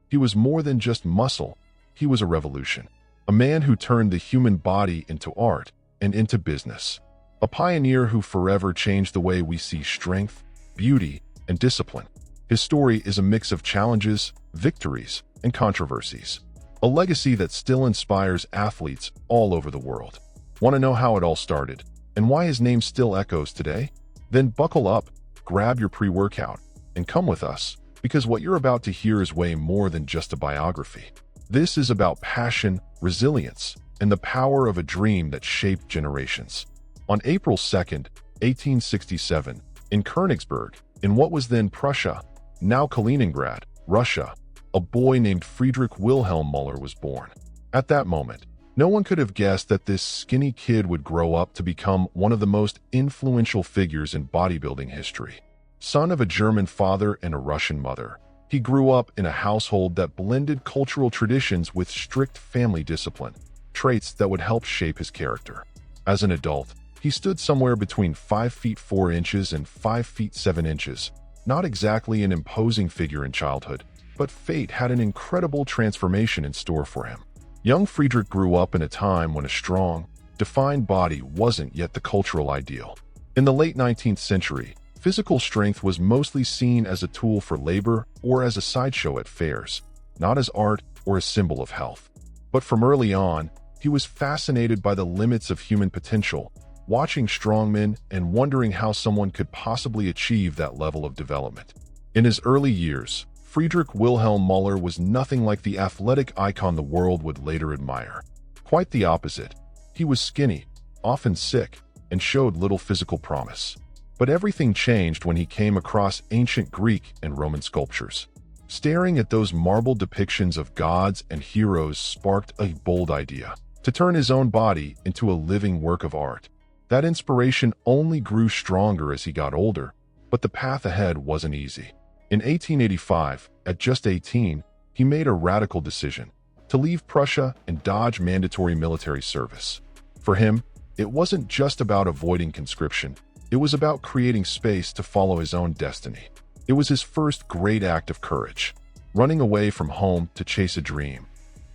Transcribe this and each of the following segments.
He was more than just muscle. He was a revolution. A man who turned the human body into art and into business. A pioneer who forever changed the way we see strength, beauty, and discipline. His story is a mix of challenges, victories, and controversies. A legacy that still inspires athletes all over the world. Want to know how it all started and why his name still echoes today? Then buckle up, grab your pre-workout, and come with us, because what you're about to hear is way more than just a biography. This is about passion, resilience, and the power of a dream that shaped generations. On April 2nd, 1867, in Königsberg, in what was then Prussia, now Kaliningrad, Russia, a boy named Friedrich Wilhelm Müller was born. At that moment, no one could have guessed that this skinny kid would grow up to become one of the most influential figures in bodybuilding history. Son of a German father and a Russian mother, he grew up in a household that blended cultural traditions with strict family discipline, traits that would help shape his character. As an adult, he stood somewhere between 5 feet 4 inches and 5 feet 7 inches. Not exactly an imposing figure in childhood, but fate had an incredible transformation in store for him. Young Friedrich grew up in a time when a strong, defined body wasn't yet the cultural ideal. In the late 19th century, physical strength was mostly seen as a tool for labor or as a sideshow at fairs, not as art or a symbol of health. But from early on, he was fascinated by the limits of human potential, watching strongmen and wondering how someone could possibly achieve that level of development. In his early years, Friedrich Wilhelm Müller was nothing like the athletic icon the world would later admire. Quite the opposite. He was skinny, often sick, and showed little physical promise. But everything changed when he came across ancient Greek and Roman sculptures. Staring at those marble depictions of gods and heroes sparked a bold idea: to turn his own body into a living work of art. That inspiration only grew stronger as he got older, but the path ahead wasn't easy. In 1885, at just 18, he made a radical decision: to leave Prussia and dodge mandatory military service. For him, it wasn't just about avoiding conscription. It was about creating space to follow his own destiny. It was his first great act of courage, running away from home to chase a dream.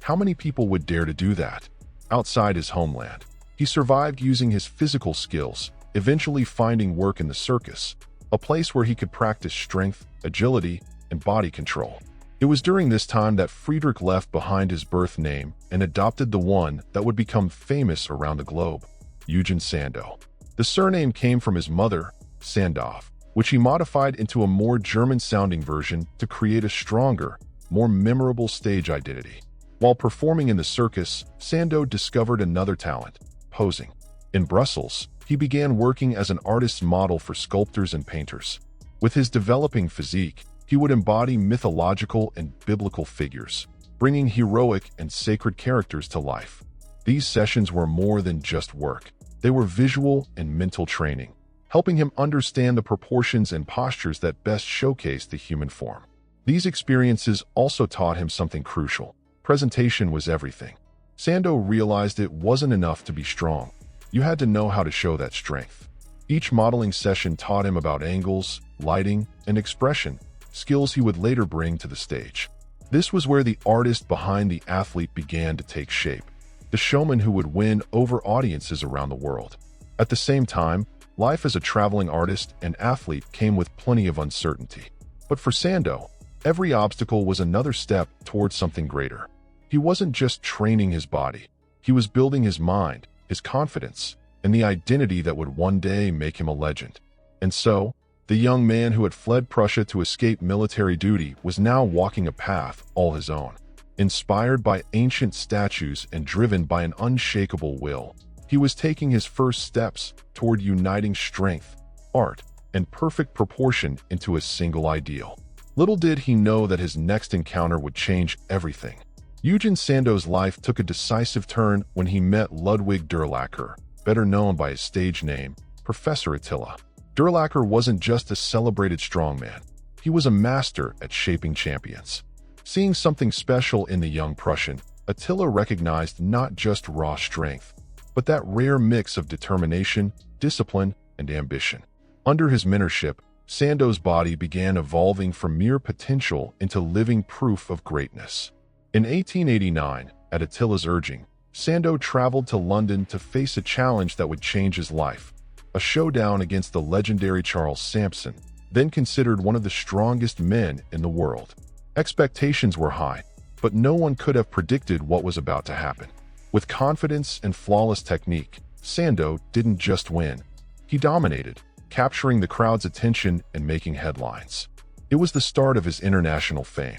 How many people would dare to do that? Outside his homeland, he survived using his physical skills, eventually finding work in the circus, a place where he could practice strength, agility, and body control. It was during this time that Friedrich left behind his birth name and adopted the one that would become famous around the globe: Eugen Sandow. The surname came from his mother, Sandow, which he modified into a more German-sounding version to create a stronger, more memorable stage identity. While performing in the circus, Sandow discovered another talent: posing. In Brussels, he began working as an artist's model for sculptors and painters. With his developing physique, he would embody mythological and biblical figures, bringing heroic and sacred characters to life. These sessions were more than just work. They were visual and mental training, helping him understand the proportions and postures that best showcase the human form. These experiences also taught him something crucial: presentation was everything. Sandow realized it wasn't enough to be strong. You had to know how to show that strength. Each modeling session taught him about angles, lighting, and expression, skills he would later bring to the stage. This was where the artist behind the athlete began to take shape, the showman who would win over audiences around the world. At the same time, life as a traveling artist and athlete came with plenty of uncertainty. But for Sandow, every obstacle was another step towards something greater. He wasn't just training his body. He was building his mind, his confidence, and the identity that would one day make him a legend. And so, the young man who had fled Prussia to escape military duty was now walking a path all his own. Inspired by ancient statues and driven by an unshakable will, he was taking his first steps toward uniting strength, art, and perfect proportion into a single ideal. Little did he know that his next encounter would change everything. Eugen Sandow's life took a decisive turn when he met Ludwig Durlacher, better known by his stage name, Professor Attila. Durlacher wasn't just a celebrated strongman. He was a master at shaping champions. Seeing something special in the young Prussian, Attila recognized not just raw strength, but that rare mix of determination, discipline, and ambition. Under his mentorship, Sandow's body began evolving from mere potential into living proof of greatness. In 1889, at Attila's urging, Sandow traveled to London to face a challenge that would change his life, a showdown against the legendary Charles Sampson, then considered one of the strongest men in the world. Expectations were high, but no one could have predicted what was about to happen. With confidence and flawless technique, Sandow didn't just win. He dominated, capturing the crowd's attention and making headlines. It was the start of his international fame.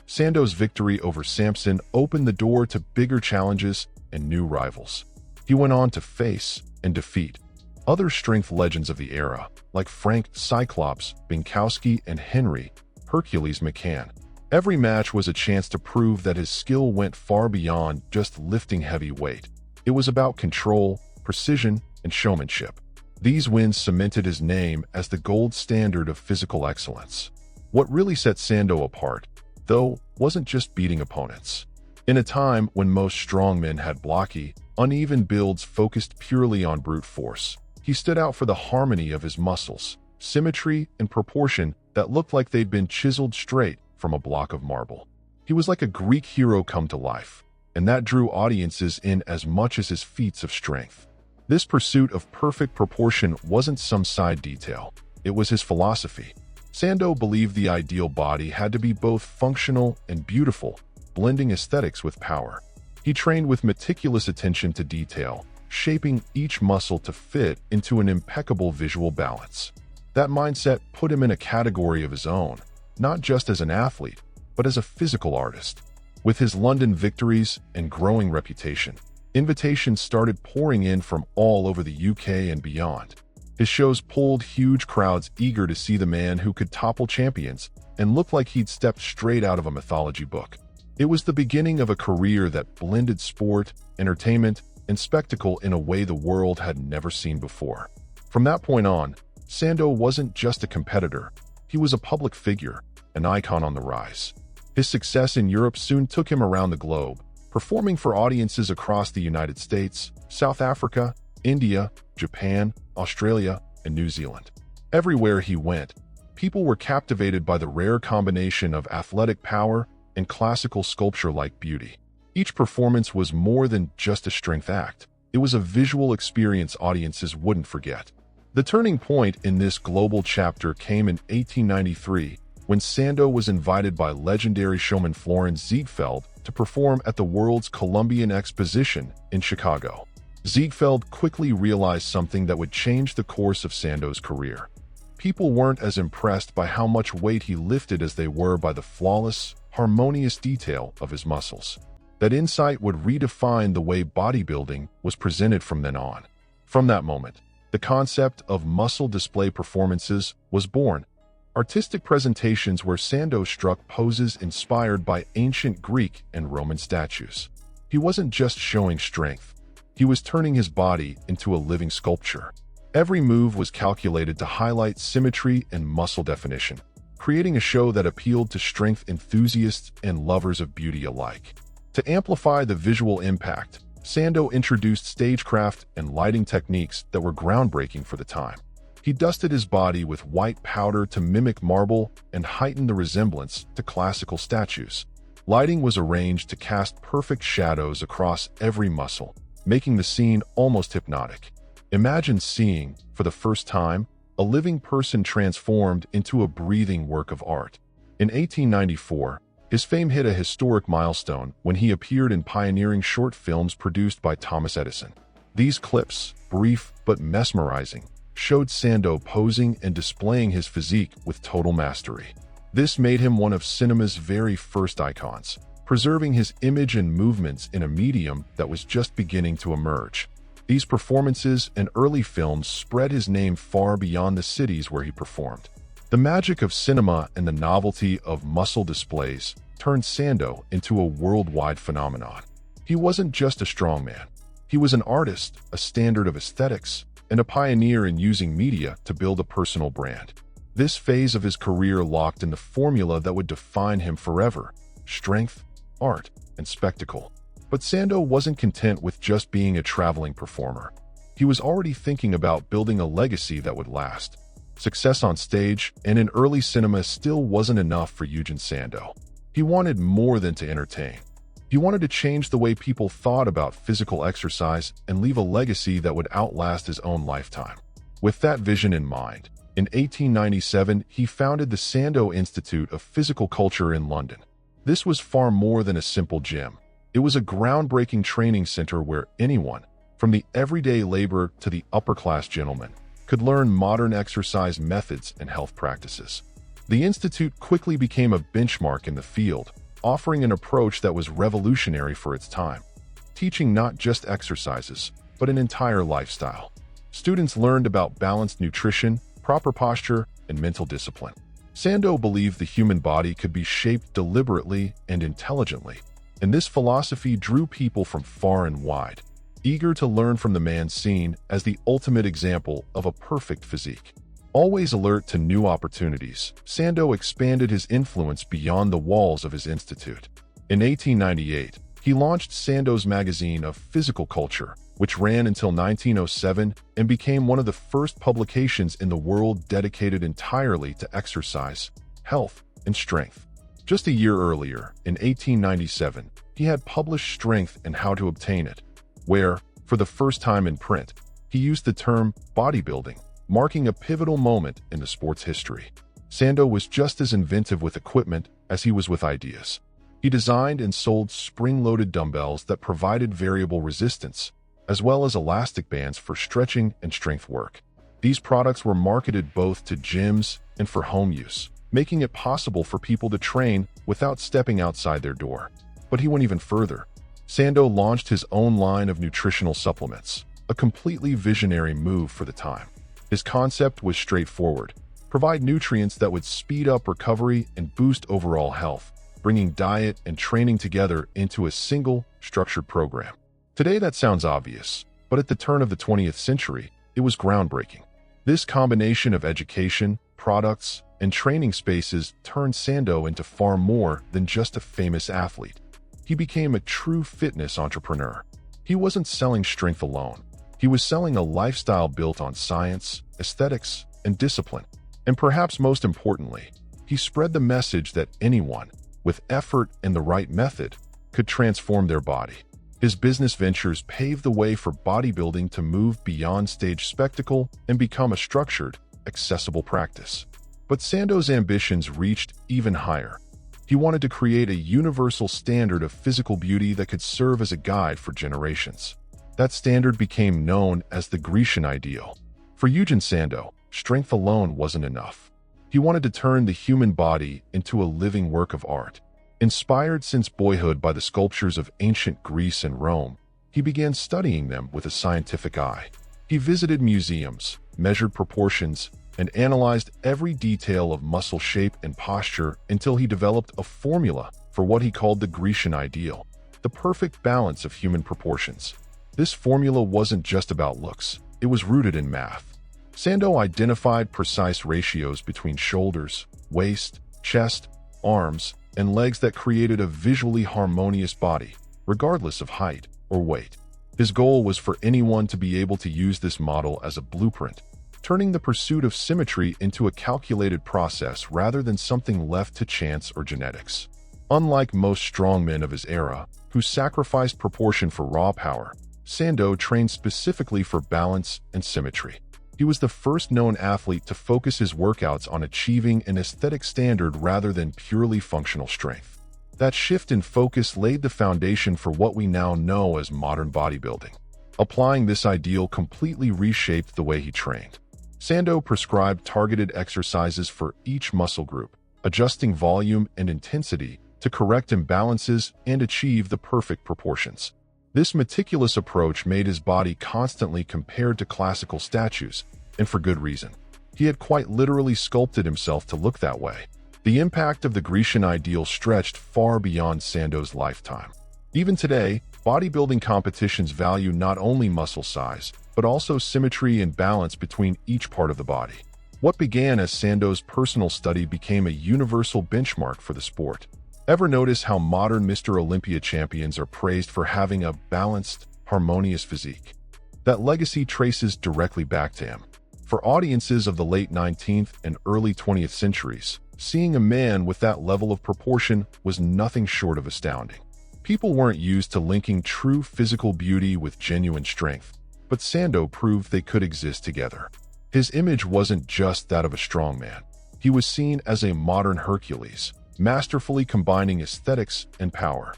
Sandow's victory over Sampson opened the door to bigger challenges and new rivals. He went on to face and defeat other strength legends of the era, like Frank Cyclops Binkowski and Henry Hercules McCann. Every match was a chance to prove that his skill went far beyond just lifting heavy weight. It was about control, precision, and showmanship. These wins cemented his name as the gold standard of physical excellence. What really set Sandow apart, though, wasn't just beating opponents. In a time when most strongmen had blocky, uneven builds focused purely on brute force, he stood out for the harmony of his muscles, symmetry, and proportion that looked like they'd been chiseled straight from a block of marble. He was like a Greek hero come to life, and that drew audiences in as much as his feats of strength. This pursuit of perfect proportion wasn't some side detail. It was his philosophy. Sandow believed the ideal body had to be both functional and beautiful, blending aesthetics with power. He trained with meticulous attention to detail, shaping each muscle to fit into an impeccable visual balance. That mindset put him in a category of his own, not just as an athlete, but as a physical artist. With his London victories and growing reputation, invitations started pouring in from all over the UK and beyond. His shows pulled huge crowds eager to see the man who could topple champions and look like he'd stepped straight out of a mythology book. It was the beginning of a career that blended sport, entertainment, and spectacle in a way the world had never seen before. From that point on, Sandow wasn't just a competitor. He was a public figure, an icon on the rise. His success in Europe soon took him around the globe, performing for audiences across the United States, South Africa, India, Japan, Australia, and New Zealand. Everywhere he went, people were captivated by the rare combination of athletic power and classical sculpture-like beauty. Each performance was more than just a strength act. It was a visual experience audiences wouldn't forget. The turning point in this global chapter came in 1893, when Sandow was invited by legendary showman Florenz Ziegfeld to perform at the World's Columbian Exposition in Chicago. Ziegfeld quickly realized something that would change the course of Sandow's career. People weren't as impressed by how much weight he lifted as they were by the flawless, harmonious detail of his muscles. That insight would redefine the way bodybuilding was presented from then on. From that moment, the concept of muscle display performances was born. Artistic presentations where Sandow struck poses inspired by ancient Greek and Roman statues. He wasn't just showing strength. He was turning his body into a living sculpture. Every move was calculated to highlight symmetry and muscle definition, creating a show that appealed to strength enthusiasts and lovers of beauty alike. To amplify the visual impact, Sandow introduced stagecraft and lighting techniques that were groundbreaking for the time. He dusted his body with white powder to mimic marble and heighten the resemblance to classical statues. Lighting was arranged to cast perfect shadows across every muscle, making the scene almost hypnotic. Imagine seeing, for the first time, a living person transformed into a breathing work of art. In 1894, his fame hit a historic milestone when he appeared in pioneering short films produced by Thomas Edison. These clips, brief but mesmerizing, showed Sandow posing and displaying his physique with total mastery. This made him one of cinema's very first icons, preserving his image and movements in a medium that was just beginning to emerge. These performances and early films spread his name far beyond the cities where he performed. The magic of cinema and the novelty of muscle displays turned Sandow into a worldwide phenomenon. He wasn't just a strongman. He was an artist, a standard of aesthetics, and a pioneer in using media to build a personal brand. This phase of his career locked in the formula that would define him forever: strength, art, and spectacle. But Sandow wasn't content with just being a traveling performer. He was already thinking about building a legacy that would last. success on stage, and in early cinema still wasn't enough for Eugen Sandow. He wanted more than to entertain. He wanted to change the way people thought about physical exercise and leave a legacy that would outlast his own lifetime. With that vision in mind, in 1897, he founded the Sandow Institute of Physical Culture in London. This was far more than a simple gym. It was a groundbreaking training center where anyone, from the everyday laborer to the upper-class gentleman, could learn modern exercise methods and health practices. The institute quickly became a benchmark in the field, offering an approach that was revolutionary for its time, teaching not just exercises, but an entire lifestyle. Students learned about balanced nutrition, proper posture, and mental discipline. Sandow believed the human body could be shaped deliberately and intelligently, and this philosophy drew people from far and wide, eager to learn from the man seen as the ultimate example of a perfect physique. Always alert to new opportunities, Sandow expanded his influence beyond the walls of his institute. In 1898, he launched Sandow's magazine of physical culture, which ran until 1907 and became one of the first publications in the world dedicated entirely to exercise, health, and strength. Just a year earlier, in 1897, he had published Strength and How to Obtain It, where, for the first time in print, he used the term bodybuilding, marking a pivotal moment in the sport's history. Sandow was just as inventive with equipment as he was with ideas. He designed and sold spring-loaded dumbbells that provided variable resistance, as well as elastic bands for stretching and strength work. These products were marketed both to gyms and for home use, making it possible for people to train without stepping outside their door. But he went even further. Sandow launched his own line of nutritional supplements, a completely visionary move for the time. His concept was straightforward: provide nutrients that would speed up recovery and boost overall health, bringing diet and training together into a single, structured program. Today that sounds obvious, but at the turn of the 20th century, it was groundbreaking. This combination of education, products, and training spaces turned Sandow into far more than just a famous athlete. He became a true fitness entrepreneur. He wasn't selling strength alone. He was selling a lifestyle built on science, aesthetics, and discipline. And perhaps most importantly, he spread the message that anyone, with effort and the right method, could transform their body. His business ventures paved the way for bodybuilding to move beyond stage spectacle and become a structured, accessible practice. But Sandow's ambitions reached even higher. He wanted to create a universal standard of physical beauty that could serve as a guide for generations. That standard became known as the Grecian ideal. For Eugen Sandow, strength alone wasn't enough. He wanted to turn the human body into a living work of art. Inspired since boyhood by the sculptures of ancient Greece and Rome, he began studying them with a scientific eye. He visited museums, measured proportions, and analyzed every detail of muscle shape and posture until he developed a formula for what he called the Grecian ideal, the perfect balance of human proportions. This formula wasn't just about looks, it was rooted in math. Sandow identified precise ratios between shoulders, waist, chest, arms, and legs that created a visually harmonious body, regardless of height or weight. His goal was for anyone to be able to use this model as a blueprint, turning the pursuit of symmetry into a calculated process rather than something left to chance or genetics. Unlike most strongmen of his era, who sacrificed proportion for raw power, Sandow trained specifically for balance and symmetry. He was the first known athlete to focus his workouts on achieving an aesthetic standard rather than purely functional strength. That shift in focus laid the foundation for what we now know as modern bodybuilding. Applying this ideal completely reshaped the way he trained. Sandow prescribed targeted exercises for each muscle group, adjusting volume and intensity to correct imbalances and achieve the perfect proportions. This meticulous approach made his body constantly compared to classical statues, and for good reason. He had quite literally sculpted himself to look that way. The impact of the Grecian ideal stretched far beyond Sandow's lifetime. Even today, bodybuilding competitions value not only muscle size, but also symmetry and balance between each part of the body. What began as Sandow's personal study became a universal benchmark for the sport. Ever notice how modern Mr. Olympia champions are praised for having a balanced, harmonious physique? That legacy traces directly back to him. For audiences of the late 19th and early 20th centuries, seeing a man with that level of proportion was nothing short of astounding. People weren't used to linking true physical beauty with genuine strength, but Sandow proved they could exist together. His image wasn't just that of a strong man. He was seen as a modern Hercules, masterfully combining aesthetics and power.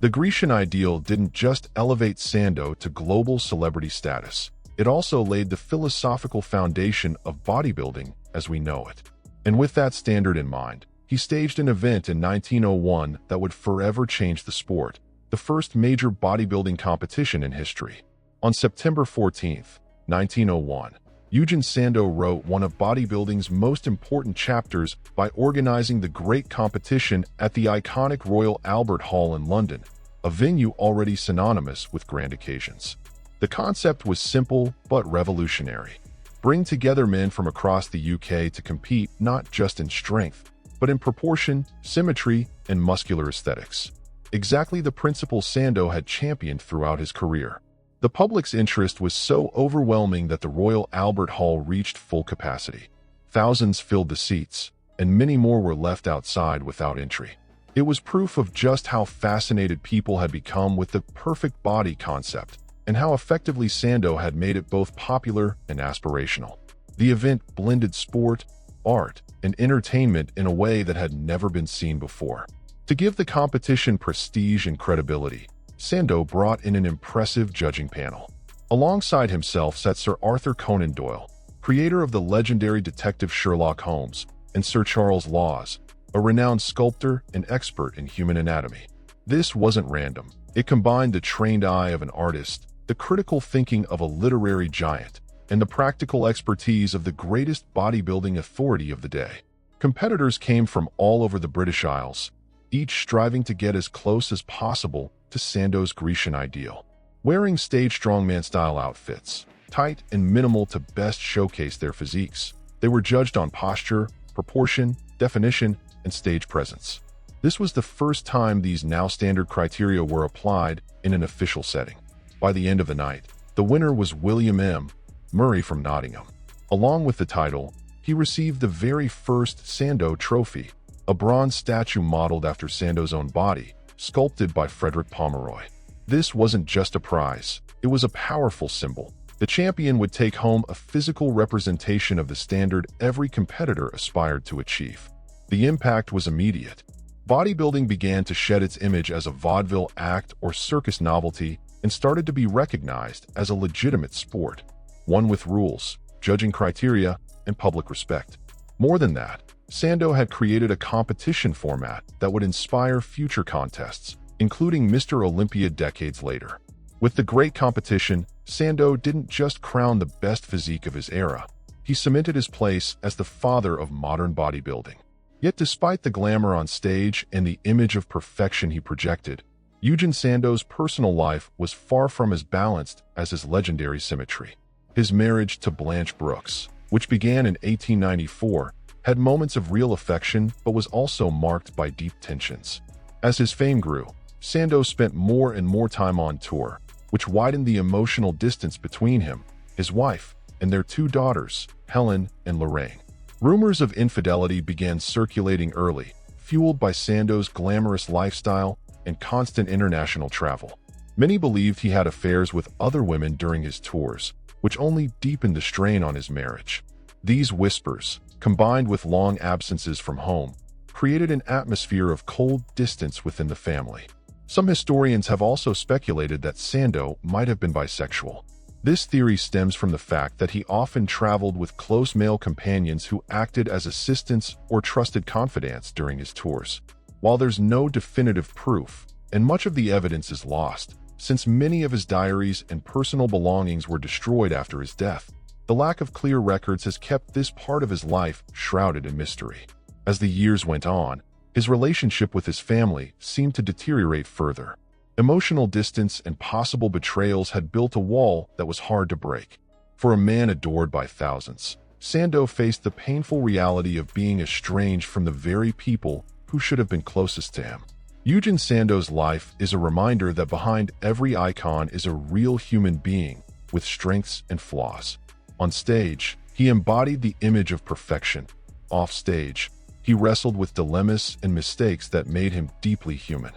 The Grecian ideal didn't just elevate Sandow to global celebrity status. It also laid the philosophical foundation of bodybuilding as we know it. And with that standard in mind, he staged an event in 1901 that would forever change the sport, the first major bodybuilding competition in history. On September 14, 1901, Eugen Sandow wrote one of bodybuilding's most important chapters by organizing the great competition at the iconic Royal Albert Hall in London, a venue already synonymous with grand occasions. The concept was simple but revolutionary. Bring together men from across the UK to compete not just in strength, but in proportion, symmetry, and muscular aesthetics. Exactly the principle Sandow had championed throughout his career. The public's interest was so overwhelming that the Royal Albert Hall reached full capacity. Thousands filled the seats, and many more were left outside without entry. It was proof of just how fascinated people had become with the perfect body concept, and how effectively Sandow had made it both popular and aspirational. The event blended sport, art, and entertainment in a way that had never been seen before. To give the competition prestige and credibility, Sandow brought in an impressive judging panel. Alongside himself sat Sir Arthur Conan Doyle, creator of the legendary detective Sherlock Holmes, and Sir Charles Laws, a renowned sculptor and expert in human anatomy. This wasn't random. It combined the trained eye of an artist, the critical thinking of a literary giant, and the practical expertise of the greatest bodybuilding authority of the day. Competitors came from all over the British Isles, each striving to get as close as possible to Sandow's Grecian ideal. Wearing stage strongman-style outfits, tight and minimal to best showcase their physiques, they were judged on posture, proportion, definition, and stage presence. This was the first time these now standard criteria were applied in an official setting. By the end of the night, the winner was William M. Murray from Nottingham. Along with the title, he received the very first Sandow Trophy, a bronze statue modeled after Sandow's own body, sculpted by Frederick Pomeroy. This wasn't just a prize, it was a powerful symbol. The champion would take home a physical representation of the standard every competitor aspired to achieve. The impact was immediate. Bodybuilding began to shed its image as a vaudeville act or circus novelty and started to be recognized as a legitimate sport, one with rules, judging criteria, and public respect. More than that, Sandow had created a competition format that would inspire future contests, including Mr. Olympia decades later. With the great competition, Sandow didn't just crown the best physique of his era, he cemented his place as the father of modern bodybuilding. Yet despite the glamour on stage and the image of perfection he projected, Eugen Sandow's personal life was far from as balanced as his legendary symmetry. His marriage to Blanche Brooks, which began in 1894, had moments of real affection but was also marked by deep tensions. As his fame grew, Sandow spent more and more time on tour, which widened the emotional distance between him, his wife, and their two daughters, Helen and Lorraine. Rumors of infidelity began circulating early, fueled by Sandow's glamorous lifestyle and constant international travel. Many believed he had affairs with other women during his tours, which only deepened the strain on his marriage. These whispers, combined with long absences from home, created an atmosphere of cold distance within the family. Some historians have also speculated that Sandow might have been bisexual. This theory stems from the fact that he often traveled with close male companions who acted as assistants or trusted confidants during his tours. While there's no definitive proof, and much of the evidence is lost, since many of his diaries and personal belongings were destroyed after his death, the lack of clear records has kept this part of his life shrouded in mystery. As the years went on, his relationship with his family seemed to deteriorate further. Emotional distance and possible betrayals had built a wall that was hard to break. For a man adored by thousands, Sandow faced the painful reality of being estranged from the very people who should have been closest to him. Eugen Sandow's life is a reminder that behind every icon is a real human being with strengths and flaws. On stage, He embodied the image of perfection. Off stage, he wrestled with dilemmas and mistakes that made him deeply human.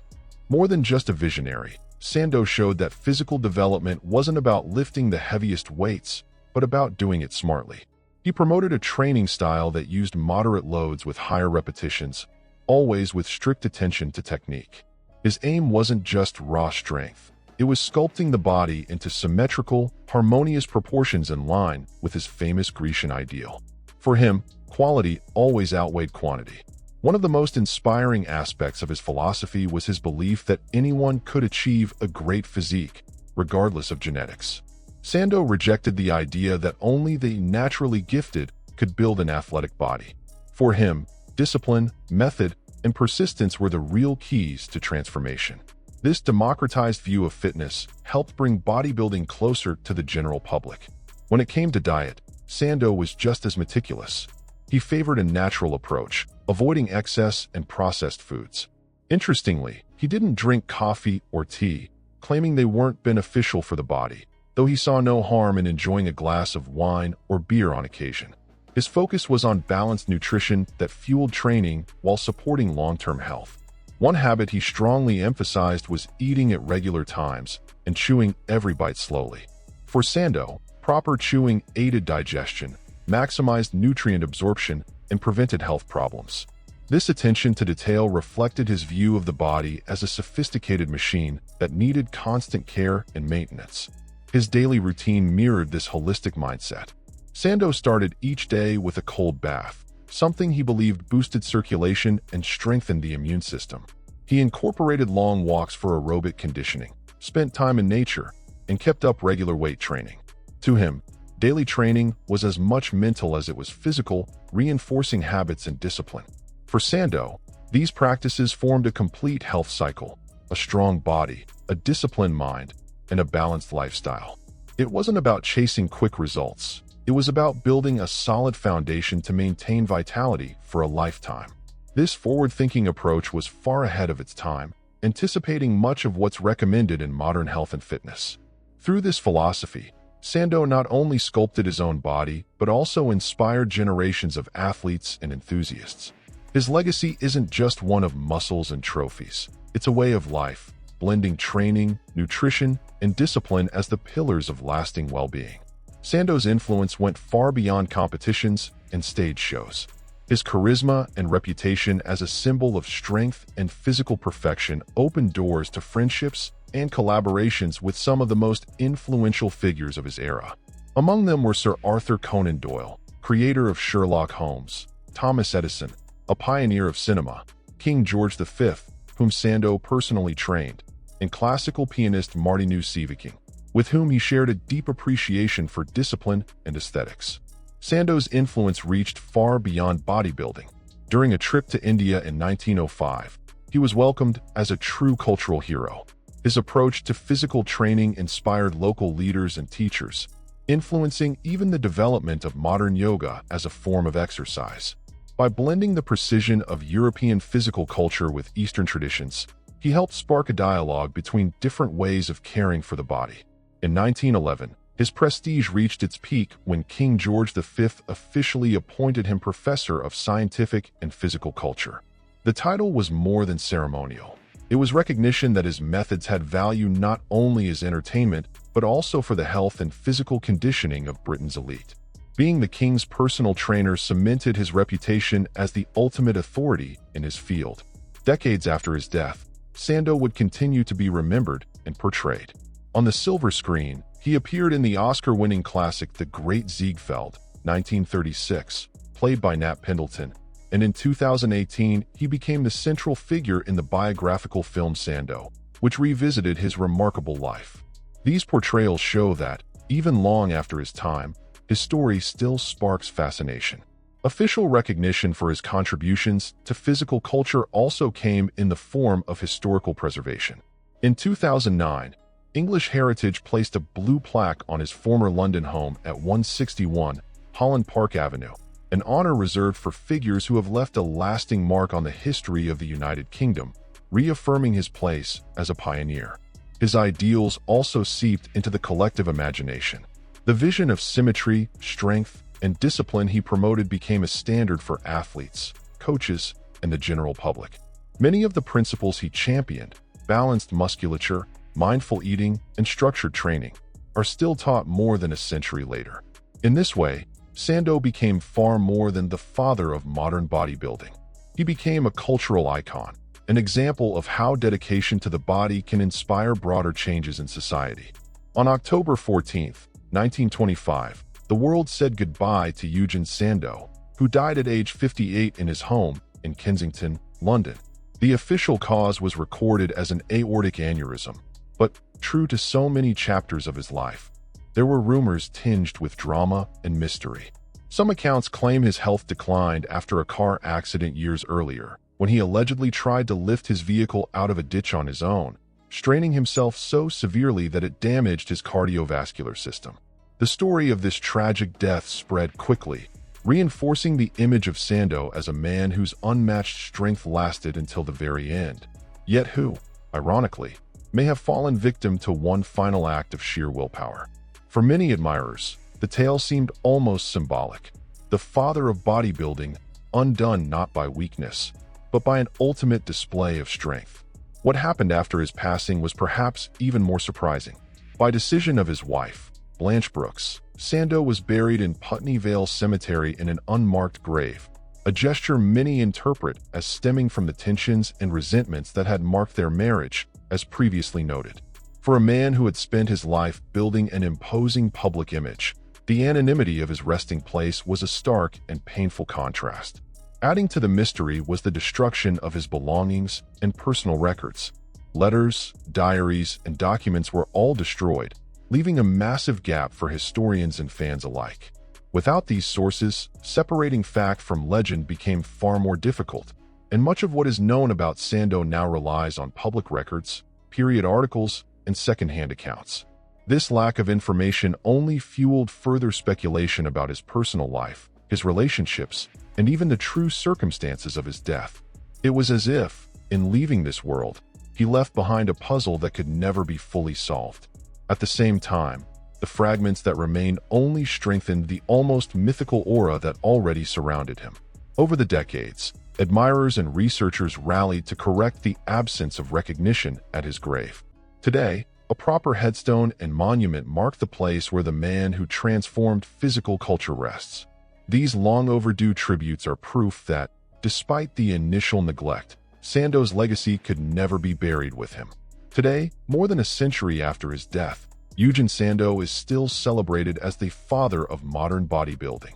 More than just a visionary, Sandow showed that physical development wasn't about lifting the heaviest weights, but about doing it smartly. He promoted a training style that used moderate loads with higher repetitions, always with strict attention to technique. His aim wasn't just raw strength. It was sculpting the body into symmetrical, harmonious proportions in line with his famous Grecian ideal. For him, quality always outweighed quantity. One of the most inspiring aspects of his philosophy was his belief that anyone could achieve a great physique, regardless of genetics. Sandow rejected the idea that only the naturally gifted could build an athletic body. For him, discipline, method, and persistence were the real keys to transformation. This democratized view of fitness helped bring bodybuilding closer to the general public. When it came to diet, Sandow was just as meticulous. He favored a natural approach, avoiding excess and processed foods. Interestingly, he didn't drink coffee or tea, claiming they weren't beneficial for the body, though he saw no harm in enjoying a glass of wine or beer on occasion. His focus was on balanced nutrition that fueled training while supporting long-term health. One habit he strongly emphasized was eating at regular times and chewing every bite slowly. For Sandow, proper chewing aided digestion, maximized nutrient absorption, and prevented health problems. This attention to detail reflected his view of the body as a sophisticated machine that needed constant care and maintenance. His daily routine mirrored this holistic mindset. Sandow started each day with a cold bath, something he believed boosted circulation and strengthened the immune system. He incorporated long walks for aerobic conditioning, spent time in nature, and kept up regular weight training. To him, daily training was as much mental as it was physical, reinforcing habits and discipline. For Sandow, these practices formed a complete health cycle: a strong body, a disciplined mind, and a balanced lifestyle. It wasn't about chasing quick results. It was about building a solid foundation to maintain vitality for a lifetime. This forward-thinking approach was far ahead of its time, anticipating much of what's recommended in modern health and fitness. Through this philosophy, Sandow not only sculpted his own body, but also inspired generations of athletes and enthusiasts. His legacy isn't just one of muscles and trophies. It's a way of life, blending training, nutrition, and discipline as the pillars of lasting well-being. Sandow's influence went far beyond competitions and stage shows. His charisma and reputation as a symbol of strength and physical perfection opened doors to friendships and collaborations with some of the most influential figures of his era. Among them were Sir Arthur Conan Doyle, creator of Sherlock Holmes; Thomas Edison, a pioneer of cinema; King George V, whom Sandow personally trained; and classical pianist Martinu Sieveking, with whom he shared a deep appreciation for discipline and aesthetics. Sandow's influence reached far beyond bodybuilding. During a trip to India in 1905, he was welcomed as a true cultural hero. His approach to physical training inspired local leaders and teachers, influencing even the development of modern yoga as a form of exercise. By blending the precision of European physical culture with Eastern traditions, he helped spark a dialogue between different ways of caring for the body. In 1911, his prestige reached its peak when King George V officially appointed him professor of scientific and physical culture. The title was more than ceremonial. It was recognition that his methods had value not only as entertainment, but also for the health and physical conditioning of Britain's elite. Being the king's personal trainer cemented his reputation as the ultimate authority in his field. Decades after his death, Sandow would continue to be remembered and portrayed. On the silver screen, he appeared in the Oscar-winning classic The Great Ziegfeld, 1936, played by Nat Pendleton, and in 2018, he became the central figure in the biographical film Sandow, which revisited his remarkable life. These portrayals show that, even long after his time, his story still sparks fascination. Official recognition for his contributions to physical culture also came in the form of historical preservation. In 2009, English Heritage placed a blue plaque on his former London home at 161 Holland Park Avenue, an honor reserved for figures who have left a lasting mark on the history of the United Kingdom, reaffirming his place as a pioneer. His ideals also seeped into the collective imagination. The vision of symmetry, strength, and discipline he promoted became a standard for athletes, coaches, and the general public. Many of the principles he championed, balanced musculature, mindful eating, and structured training, are still taught more than a century later. In this way, Sandow became far more than the father of modern bodybuilding. He became a cultural icon, an example of how dedication to the body can inspire broader changes in society. On October 14, 1925, the world said goodbye to Eugen Sandow, who died at age 58 in his home in Kensington, London. The official cause was recorded as an aortic aneurysm, but true to so many chapters of his life, there were rumors tinged with drama and mystery. Some accounts claim his health declined after a car accident years earlier, when he allegedly tried to lift his vehicle out of a ditch on his own, straining himself so severely that it damaged his cardiovascular system. The story of this tragic death spread quickly, reinforcing the image of Sandow as a man whose unmatched strength lasted until the very end, yet who, ironically, may have fallen victim to one final act of sheer willpower. For many admirers, the tale seemed almost symbolic. The father of bodybuilding, undone not by weakness, but by an ultimate display of strength. What happened after his passing was perhaps even more surprising. By decision of his wife, Blanche Brooks, Sandow was buried in Putney Vale Cemetery in an unmarked grave, a gesture many interpret as stemming from the tensions and resentments that had marked their marriage, as previously noted. For a man who had spent his life building an imposing public image, the anonymity of his resting place was a stark and painful contrast. Adding to the mystery was the destruction of his belongings and personal records. Letters, diaries, and documents were all destroyed, leaving a massive gap for historians and fans alike. Without these sources, separating fact from legend became far more difficult, and much of what is known about Sandow now relies on public records, period articles, and second-hand accounts. This lack of information only fueled further speculation about his personal life, his relationships, and even the true circumstances of his death. It was as if, in leaving this world, he left behind a puzzle that could never be fully solved. At the same time, the fragments that remained only strengthened the almost mythical aura that already surrounded him. Over the decades, admirers and researchers rallied to correct the absence of recognition at his grave. Today, a proper headstone and monument mark the place where the man who transformed physical culture rests. These long-overdue tributes are proof that, despite the initial neglect, Sandow's legacy could never be buried with him. Today, more than a century after his death, Eugen Sandow is still celebrated as the father of modern bodybuilding.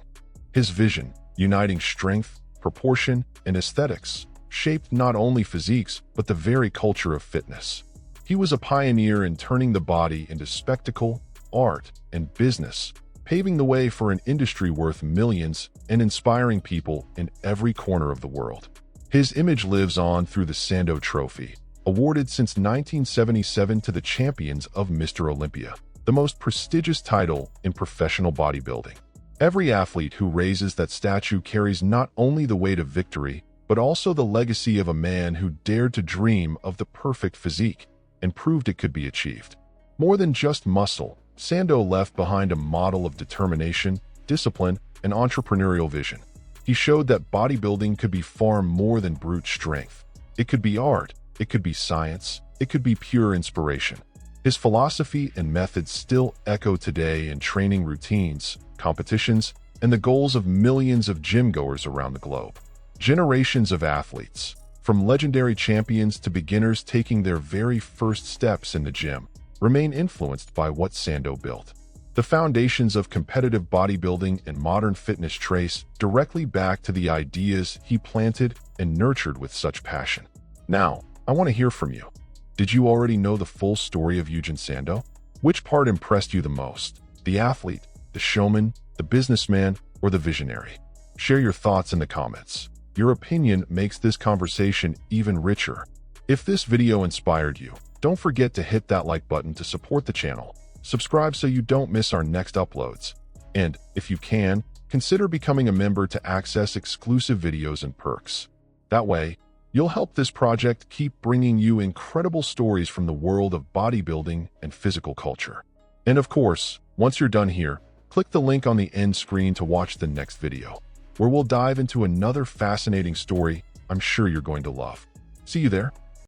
His vision, uniting strength, proportion, and aesthetics, shaped not only physiques but the very culture of fitness. He was a pioneer in turning the body into spectacle, art, and business, paving the way for an industry worth millions and inspiring people in every corner of the world. His image lives on through the Sandow Trophy, awarded since 1977 to the champions of Mr. Olympia, the most prestigious title in professional bodybuilding. Every athlete who raises that statue carries not only the weight of victory, but also the legacy of a man who dared to dream of the perfect physique and proved it could be achieved. More than just muscle, Sandow left behind a model of determination, discipline, and entrepreneurial vision. He showed that bodybuilding could be far more than brute strength. It could be art, it could be science, it could be pure inspiration. His philosophy and methods still echo today in training routines, competitions, and the goals of millions of gym-goers around the globe. Generations of athletes, from legendary champions to beginners taking their very first steps in the gym, remain influenced by what Sandow built. The foundations of competitive bodybuilding and modern fitness trace directly back to the ideas he planted and nurtured with such passion. Now, I want to hear from you. Did you already know the full story of Eugen Sandow? Which part impressed you the most? The athlete, the showman, the businessman, or the visionary? Share your thoughts in the comments. Your opinion makes this conversation even richer. If this video inspired you, don't forget to hit that like button to support the channel. Subscribe so you don't miss our next uploads. And, if you can, consider becoming a member to access exclusive videos and perks. That way, you'll help this project keep bringing you incredible stories from the world of bodybuilding and physical culture. And of course, once you're done here, Click the link on the end screen to watch the next video, where we'll dive into another fascinating story I'm sure you're going to love. See you there.